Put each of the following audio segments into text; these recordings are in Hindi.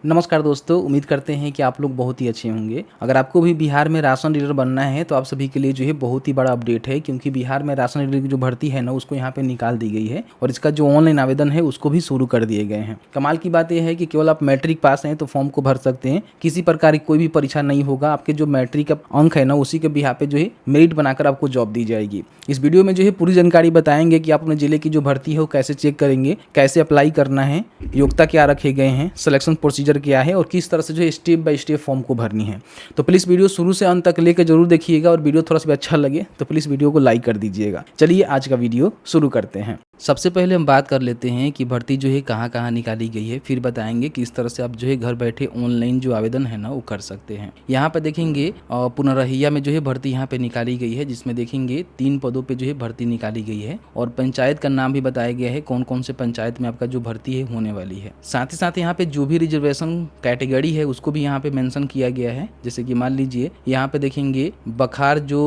नमस्कार दोस्तों, उम्मीद करते हैं कि आप लोग बहुत ही अच्छे होंगे। अगर आपको भी बिहार में राशन डीलर बनना है तो आप सभी के लिए जो है बहुत ही बड़ा अपडेट है, क्योंकि बिहार में राशन डीलर की जो भर्ती है ना उसको यहाँ पे निकाल दी गई है और इसका जो ऑनलाइन आवेदन है उसको भी शुरू कर दिए गए हैं। कमाल की बात यह है कि केवल आप मैट्रिक पास हैं तो फॉर्म को भर सकते हैं, किसी प्रकार की कोई भी परीक्षा नहीं होगा। आपके जो मैट्रिक का अंक है ना उसी के बिहार पे जो है मेरिट बनाकर आपको जॉब दी जाएगी। इस वीडियो में जो है पूरी जानकारी बताएंगे कि आप अपने जिले की जो भर्ती है वो कैसे चेक करेंगे, कैसे अप्लाई करना है, योग्यता क्या रखे गए हैं, सिलेक्शन प्रोसीजर क्या है और किस तरह से जो है स्टेप बाय स्टेप फॉर्म को भरनी है। तो प्लीज़ वीडियो शुरू से अंत तक लेकर जरूर देखिएगा और वीडियो थोड़ा सा भी अच्छा लगे तो प्लीज़ वीडियो को लाइक कर दीजिएगा। चलिए आज का वीडियो शुरू करते हैं। सबसे पहले हम बात कर लेते हैं कि भर्ती जो है कहाँ कहाँ निकाली गई है, फिर बताएंगे कि इस तरह से आप जो है घर बैठे ऑनलाइन जो आवेदन है ना वो कर सकते हैं। यहाँ पे देखेंगे पुनरहिया में जो है भर्ती यहाँ पे निकाली गई है, जिसमें देखेंगे 3 पदों पे जो है भर्ती निकाली गई है और पंचायत का नाम भी बताया गया है, कौन कौन से पंचायत में आपका जो भर्ती है होने वाली है। साथ ही साथ यहाँ पे जो भी रिजर्वेशन कैटेगरी है उसको भी यहाँ पे मेंशन किया गया है। जैसे कि मान लीजिए यहाँ पे देखेंगे बखार जो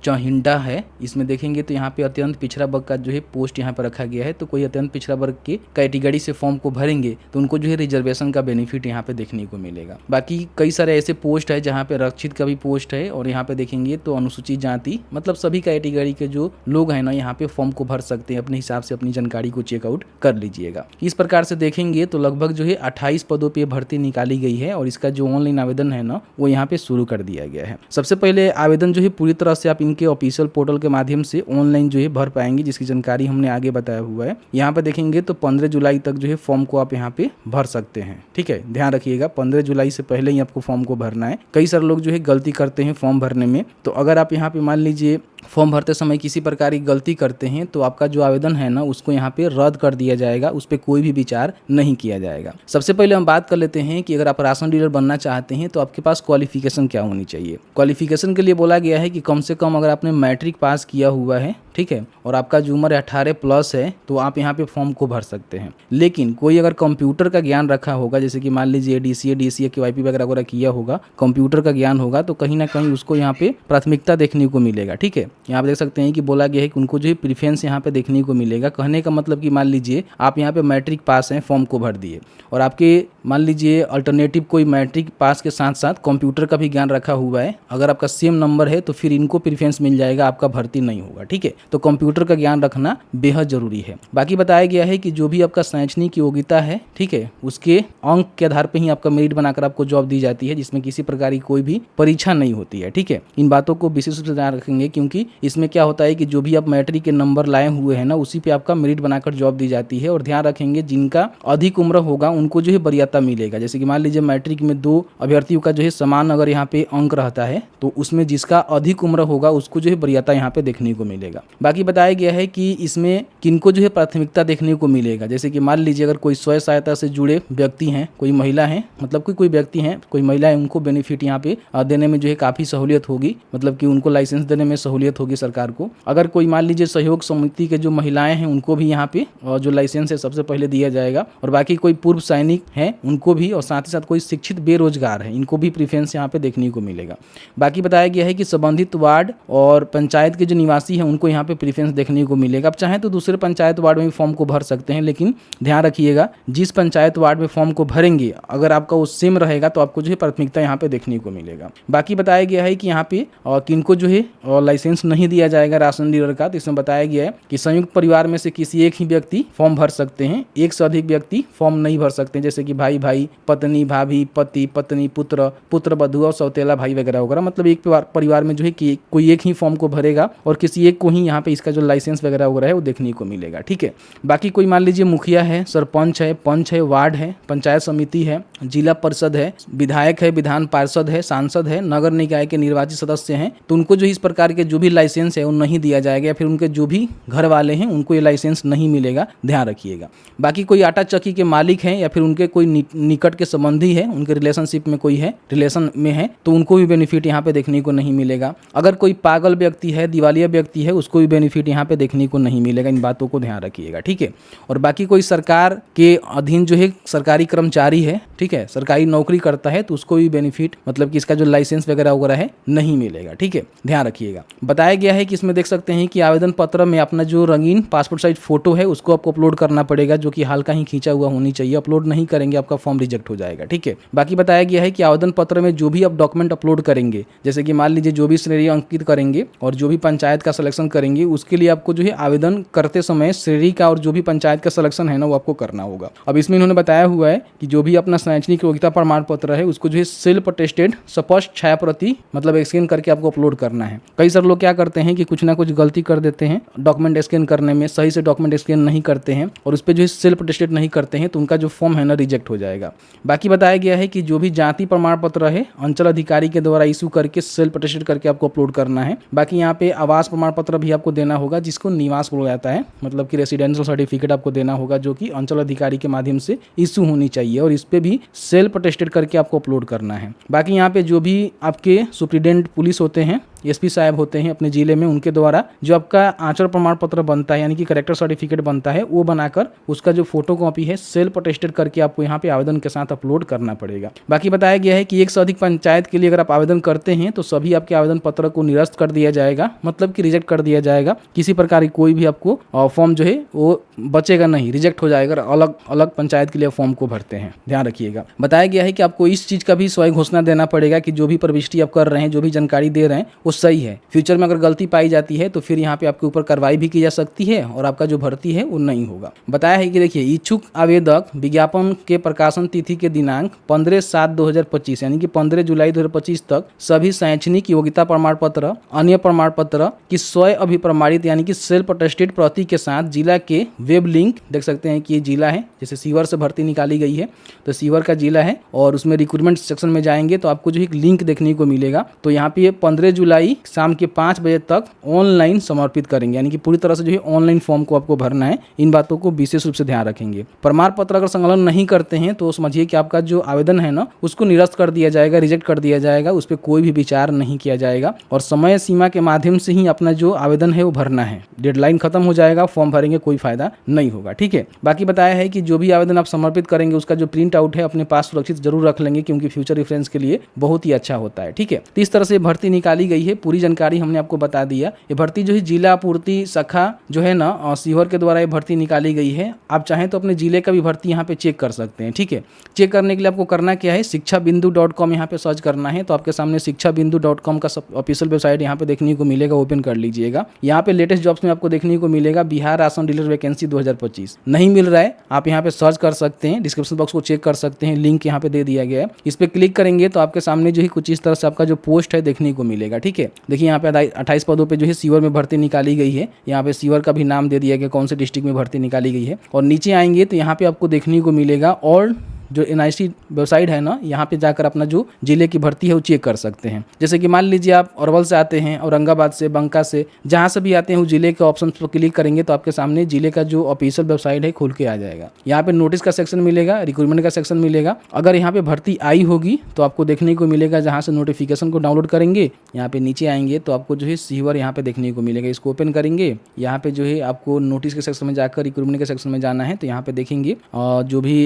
चौहिंडा है, इसमें देखेंगे तो यहाँ पे अत्यंत पिछड़ा वर्ग का जो है पोस्ट यहाँ पर रखा गया है। तो कोई अत्यंत पिछड़ा वर्ग के कैटेगरी से फॉर्म को भरेंगे तो उनको जो है रिजर्वेशन का बेनिफिट यहाँ पे देखने को मिलेगा। बाकी कई सारे ऐसे पोस्ट है जहाँ पे रक्षित का भी पोस्ट है और यहाँ पे देखेंगे तो अनुसूचित जाति, मतलब सभी कैटेगरी के जो लोग हैं ना यहाँ पे फॉर्म को भर सकते हैं। अपने हिसाब से अपनी जानकारी को चेकआउट कर लीजिएगा। इस प्रकार से देखेंगे तो लगभग जो है 28 पदों पे भर्ती निकाली गई है और इसका जो ऑनलाइन आवेदन है ना वो यहाँ पे शुरू कर दिया गया है। सबसे पहले आवेदन जो है पूरी तरह से आप इनके ऑफिशियल पोर्टल के माध्यम से ऑनलाइन जो है भर पाएंगे, जिसकी जानकारी हमने आगे बताया हुआ है। यहाँ पे देखेंगे तो 15 जुलाई तक जो है फॉर्म को आप यहाँ पे भर सकते हैं। ठीक है, ध्यान रखिएगा 15 जुलाई से पहले ही आपको फॉर्म को भरना है। कई सारे लोग जो है गलती करते हैं फॉर्म भरने में, तो अगर आप यहाँ पे मान लीजिए फॉर्म भरते समय किसी प्रकार की गलती करते हैं तो आपका जो आवेदन है ना उसको यहाँ पे रद्द कर दिया जाएगा, उस पर कोई भी विचार नहीं किया जाएगा। सबसे पहले हम बात कर लेते हैं कि अगर आप राशन डीलर बनना चाहते हैं तो आपके पास क्वालिफिकेशन क्या होनी चाहिए। क्वालिफिकेशन के लिए बोला गया है कि कम से कम अगर आपने मैट्रिक पास किया हुआ है, ठीक है, और आपका जो उम्र 18 प्लस है तो आप यहाँ पे फॉर्म को भर सकते हैं। लेकिन कोई अगर कंप्यूटर का ज्ञान रखा होगा, जैसे कि मान लीजिए डीसीए केवाईपी वगैरह किया होगा, कंप्यूटर का ज्ञान होगा, तो कहीं ना कहीं उसको यहाँ पे प्राथमिकता देखने को मिलेगा। ठीक है, यहाँ पे देख सकते हैं कि बोला गया है कि उनको जो है प्रीफरेंस यहाँ पे देखने को मिलेगा। कहने का मतलब कि मान लीजिए आप यहाँ पे मैट्रिक पास हैं, फॉर्म को भर दिए और आपके मान लीजिए अल्टरनेटिव कोई मैट्रिक पास के साथ साथ कंप्यूटर का भी ज्ञान रखा हुआ है, अगर आपका सेम नंबर है तो फिर इनको प्रीफरेंस मिल जाएगा, आपका भर्ती नहीं होगा। ठीक है, तो कंप्यूटर का ज्ञान रखना बेहद जरूरी है। बाकी बताया गया है कि जो भी आपका शैक्षणिक योग्यता है, ठीक है, उसके अंक के आधार पर ही आपका मेरिट बनाकर आपको जॉब दी जाती है, जिसमें किसी प्रकार की कोई भी परीक्षा नहीं होती है। ठीक है, इन बातों को विशेष रूप से ध्यान रखेंगे, क्योंकि इसमें क्या होता है कि जो भी आप मैट्रिक के नंबर लाए हुए हैं ना उसी पे आपका मेरिट बनाकर जॉब दी जाती है। और ध्यान रखेंगे जिनका अधिक उम्र होगा उनको जो है वरीयता मिलेगा। जैसे कि मान लीजिए मैट्रिक में 2 अभ्यर्थियों का जो है समान अगर यहाँ पे अंक रहता है तो उसमें जिसका अधिक उम्र होगा उसको जो है वरीयता यहाँ पे देखने को मिलेगा। बाकी बताया गया है कि इसमें किनको जो है प्राथमिकता देखने को मिलेगा। जैसे कि मान लीजिए अगर कोई स्वयं सहायता से जुड़े व्यक्ति हैं, कोई महिला है, मतलब कोई व्यक्ति हैं, कोई महिला है, उनको बेनिफिट यहाँ पे देने में जो है काफी सहूलियत होगी, मतलब कि उनको लाइसेंस देने में सहूलियत होगी सरकार को। अगर कोई मान लीजिए सहयोग समिति के जो महिलाएं हैं उनको भी यहाँ पे जो लाइसेंस है सबसे पहले दिया जाएगा। और बाकी कोई पूर्व सैनिक हैं उनको भी, और साथ ही साथ कोई शिक्षित बेरोजगार है इनको भी प्रीफरेंस यहाँ पे देखने को मिलेगा। बाकी बताया गया है कि संबंधित वार्ड और पंचायत के जो निवासी हैं उनको यहाँ पे प्रीफरेंस देखने को मिलेगा। अब चाहे तो दूसरे पंचायत वार्ड में भी फॉर्म को भर सकते हैं, लेकिन ध्यान रखिएगा जिस पंचायत वार्ड में फॉर्म को भरेंगे अगर आपका वो सेम रहेगा तो आपको जो है प्राथमिकता यहाँ पे देखने को मिलेगा। बाकी बताया गया है कि यहाँ पे किनको जो है लाइसेंस नहीं दिया जाएगा राशन डीलर का। तो इसमें बताया गया है कि संयुक्त परिवार में से किसी एक ही व्यक्ति फॉर्म भर सकते हैं, एक से अधिक व्यक्ति फॉर्म नहीं भर सकते हैं। जैसे कि भाई भाई, पत्नी भाभी, पति पत्नी, पुत्र पुत्र बधू और सौतेला भाई वगैरह वगैरह, मतलब एक परिवार में जो है कि कोई एक ही फॉर्म को भरेगा और किसी एक को ही यहाँ पे इसका जो लाइसेंस वगैरह वगैरह है वो देखने को मिलेगा। ठीक है, बाकी कोई मान लीजिए मुखिया है, सरपंच है, पंच है, वार्ड है, पंचायत समिति है, जिला परिषद है, विधायक है, विधान पार्षद है, सांसद है, नगर निकाय के निर्वाचित सदस्य हैं, तो उनको जो इस प्रकार के जो भी लाइसेंस है वो नहीं दिया जाएगा, या फिर उनके जो भी घर वाले हैं उनको ये लाइसेंस नहीं मिलेगा। ध्यान रखिएगा। बाकी कोई आटा चक्की के मालिक हैं या फिर उनके कोई निकट के संबंधी है, उनके रिलेशनशिप में कोई है, रिलेशन में है, तो उनको भी बेनिफिट यहाँ पे देखने को नहीं मिलेगा। अगर कोई पागल व्यक्ति है, दिवालिया व्यक्ति है, उसको भी बेनिफिट यहाँ पे देखने को नहीं मिलेगा। इन बातों को ध्यान रखिएगा। ठीक है, और बाकी कोई सरकार के अधीन जो है सरकारी कर्मचारी है, ठीक है, सरकारी नौकरी करता है, तो उसको भी बेनिफिट, मतलब कि इसका जो लाइसेंस वगैरह वगैरह है नहीं मिलेगा। ठीक है, ध्यान रखिएगा। बताया गया है कि इसमें देख सकते हैं कि आवेदन पत्र में अपना जो रंगीन पासपोर्ट साइज फोटो है उसको आपको अपलोड करना पड़ेगा, जो कि हाल का ही खींचा हुआ होनी चाहिए। अपलोड नहीं करेंगे आप आपका फॉर्म रिजेक्ट हो जाएगा। ठीक है, बाकी बताया गया है कि आवेदन पत्र में जो भी आप डॉक्यूमेंट अपलोड करेंगे, जैसे कि मान लीजिए जो भी श्रेणी अंकित करेंगे और जो भी पंचायत का सिलेक्शन करेंगे, उसके लिए आपको जो है आवेदन करते समय श्रेणी का और जो भी पंचायत का सिलेक्शन है ना वो आपको करना होगा। अब इसमें इन्होंने बताया हुआ है कि जो भी अपना शैक्षणिक योग्यता प्रमाण पत्र है उसको जो है सेल्फ अटेस्टेड स्पष्ट छाया प्रति मतलब स्कैन करके आपको अपलोड करना है। कई सारे लोग क्या करते हैं कि कुछ ना कुछ गलती कर देते हैं डॉक्यूमेंट स्कैन करने में, सही से डॉक्यूमेंट स्कैन नहीं करते हैं और उस पर जो है सेल्फ अटेस्टेड नहीं करते हैं, तो उनका जो फॉर्म है ना रिजेक्ट हो जाएगा। बाकी बताया गया है कि जो भी जाति प्रमाण पत्र है अंचल अधिकारी के द्वारा इशू करके सेल्फ अटेस्टेड करके आपको अपलोड करना है। बाकी यहाँ पे आवास प्रमाण पत्र भी आपको देना होगा, जिसको निवास बोला जाता है, मतलब कि रेसिडेंशियल सर्टिफिकेट आपको देना होगा, जो कि अंचल अधिकारी के माध्यम से इशू होनी चाहिए और इस पे भी सेल्फ अटेस्टेड करके आपको अपलोड करना है। बाकी यहाँ पे जो भी आपके सुप्रीडेंट पुलिस होते हैं, एसपी साहब होते हैं अपने जिले में, उनके द्वारा जो आपका आचरण प्रमाण पत्र बनता है यानी कि कैरेक्टर सर्टिफिकेट बनता है, वो बनाकर उसका जो फोटो कॉपी है सेल्फ अटेस्टेड करके आपको यहाँ पे आवेदन के साथ अपलोड करना पड़ेगा। बाकी बताया गया है कि एक से अधिक पंचायत के लिए अगर आप आवेदन करते हैं तो सभी आपके आवेदन पत्र को निरस्त कर दिया जाएगा, मतलब कि रिजेक्ट कर दिया जाएगा। किसी प्रकार की कोई भी आपको फॉर्म जो है वो बचेगा नहीं, रिजेक्ट हो जाएगा अगर अलग अलग पंचायत के लिए फॉर्म को भरते हैं, ध्यान रखिएगा। बताया गया है कि आपको इस चीज का भी स्वयं घोषणा देना पड़ेगा कि जो भी प्रविष्टि आप कर रहे हैं, जो भी जानकारी दे रहे हैं वो सही है। फ्यूचर में अगर गलती पाई जाती है तो फिर यहाँ पे आपके ऊपर कार्रवाई भी की जा सकती है और आपका जो भर्ती है वो नहीं होगा। बताया है कि देखिए इच्छुक आवेदक विज्ञापन के प्रकाशन तिथि के दिनांक 15/7/2025 यानी कि 15 जुलाई 2025 तक सभी शैक्षणिक योग्यता प्रमाण पत्र, अन्य प्रमाण पत्र की स्वयं अभिप्रमाणित यानी कि सेल्फ अटेस्टेड प्रति के साथ जिला के वेब लिंक, देख सकते हैं कि ये जिला है, जैसे सीवर से भर्ती निकाली गई है तो सीवर का जिला है और उसमें रिक्रूटमेंट सेक्शन में जाएंगे तो आपको जो एक लिंक देखने को मिलेगा। तो यहाँ पे 15 जुलाई शाम के 5 बजे तक ऑनलाइन समर्पित करेंगे, यानी कि पूरी तरह से जो है ऑनलाइन फॉर्म को आपको भरना है। इन बातों को विशेष रूप से ध्यान रखेंगे। प्रमाण पत्र अगर संकलन नहीं करते हैं तो समझिए कि आपका जो आवेदन है ना उसको निरस्त कर दिया जाएगा, रिजेक्ट कर दिया जाएगा, उस पर कोई भी विचार नहीं किया जाएगा और समय सीमा के माध्यम से ही अपना जो आवेदन है वो भरना है। डेडलाइन खत्म हो जाएगा, फॉर्म भरेंगे कोई फायदा नहीं होगा। ठीक है, बाकी बताया है कि जो भी आवेदन आप समर्पित करेंगे उसका जो प्रिंट आउट है अपने पास सुरक्षित जरूर रख लेंगे, क्योंकि फ्यूचर रेफरेंस के लिए बहुत ही अच्छा होता है। ठीक है, तो इस तरह से भर्ती निकाली गई है, पूरी जानकारी हमने आपको बता दिया। ये भर्ती जो है जिला पूर्ति शाखा जो है ना सीहोर के द्वारा ये भर्ती निकाली गई है। आप चाहें तो अपने जिले का भी भर्ती यहाँ पे चेक कर सकते हैं। ठीक है, चेक करने के लिए आपको करना क्या है, शिक्षाबिंदु.com यहाँ पे सर्च करना है तो आपके सामने शिक्षाबिंदु.com का ऑफिशियल वेबसाइट यहाँ पे देखने को मिलेगा, ओपन कर लीजिएगा। यहाँ पे लेटेस्ट जॉब्स में आपको देखने को मिलेगा बिहार राशन डीलर वैकेंसी 2025 नहीं मिल रहा है, आप यहाँ पे सर्च कर सकते हैं, डिस्क्रिप्शन बॉक्स को चेक कर सकते हैं, लिंक यहाँ पे दे दिया गया है। इस पे क्लिक करेंगे तो आपके सामने जो है कुछ इस तरह से आपका जो पोस्ट है देखने को मिलेगा। ठीक है, देखिए यहाँ पे 28 पदों पे जो है सीवर में भर्ती निकाली गई है। यहाँ पे सीवर का भी नाम दे दिया गया कौन से डिस्ट्रिक्ट में भर्ती निकाली गई है और नीचे आएंगे तो यहाँ पे आपको देखने को मिलेगा और जो NIC वेबसाइट है ना, यहाँ पे जाकर अपना जो जिले की भर्ती है वो चेक कर सकते हैं। जैसे कि मान लीजिए आप अरवल से आते हैं, औरंगाबाद से, बंका से, जहाँ से भी आते हैं वो जिले के ऑप्शन पर क्लिक करेंगे तो आपके सामने जिले का जो ऑफिशियल वेबसाइट है खुल के आ जाएगा। यहाँ पे नोटिस का सेक्शन मिलेगा, रिक्रूटमेंट का सेक्शन मिलेगा। अगर यहाँ पे भर्ती आई होगी तो आपको देखने को मिलेगा, जहाँ से नोटिफिकेशन को डाउनलोड करेंगे यहाँ पे नीचे आएंगे तो आपको जो है सीवर यहाँ पे देखने को मिलेगा। इसको ओपन करेंगे, यहाँ पे जो है आपको नोटिस के सेक्शन में जाकर रिक्रूटमेंट के सेक्शन में जाना है तो यहाँ पे देखेंगे जो भी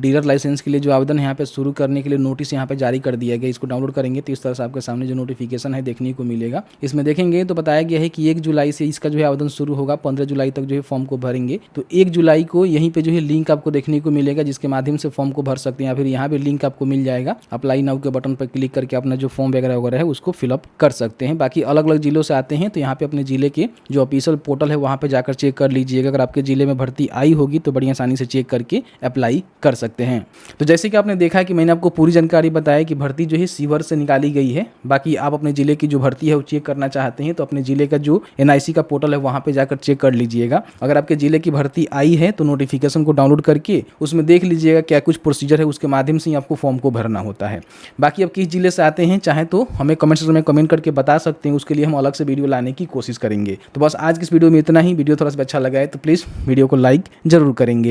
डीलर लाइसेंस के लिए जो आवेदन यहाँ पे शुरू करने के लिए नोटिस यहाँ पे जारी कर दिया गया, इसको डाउनलोड करेंगे तो इस तरह से आपके सामने जो नोटिफिकेशन है देखने को मिलेगा। इसमें देखेंगे तो बताया गया है कि 1 जुलाई से इसका जो है आवेदन शुरू होगा, 15 जुलाई तक जो है फॉर्म को भरेंगे। तो 1 जुलाई को यहीं पे जो है लिंक आपको देखने को मिलेगा जिसके माध्यम से फॉर्म को भर सकते हैं, या फिर यहाँ पे लिंक आपको मिल जाएगा, अप्लाई नाउ के बटन पर क्लिक करके अपना जो फॉर्म वगैरह है उसको फिलअप कर सकते हैं। बाकी अलग अलग जिलों से आते हैं तो यहाँ पे अपने जिले के जो ऑफिशियल पोर्टल है वहाँ पे जाकर चेक कर लीजिएगा। अगर आपके जिले में भर्ती आई होगी तो बड़ी आसानी से चेक करके अप्लाई कर सकते हैं। तो जैसे कि आपने देखा कि मैंने आपको पूरी जानकारी बताई कि भर्ती जो है सीवर से निकाली गई है। बाकी आप अपने जिले की जो भर्ती है वो चेक करना चाहते हैं तो अपने जिले का जो NIC का पोर्टल है वहाँ पे जाकर चेक कर लीजिएगा। अगर आपके जिले की भर्ती आई है तो नोटिफिकेशन को डाउनलोड करके उसमें देख लीजिएगा क्या कुछ प्रोसीजर है, उसके माध्यम से ही आपको फॉर्म को भरना होता है। बाकी आप किस जिले से आते हैं चाहे तो हमें कमेंट सेक्शन में कमेंट करके बता सकते हैं, उसके लिए हम अलग से वीडियो लाने की कोशिश करेंगे। तो बस आज की इस वीडियो में इतना ही। वीडियो थोड़ा सा अच्छा लगा है तो प्लीज़ वीडियो को लाइक जरूर करेंगे।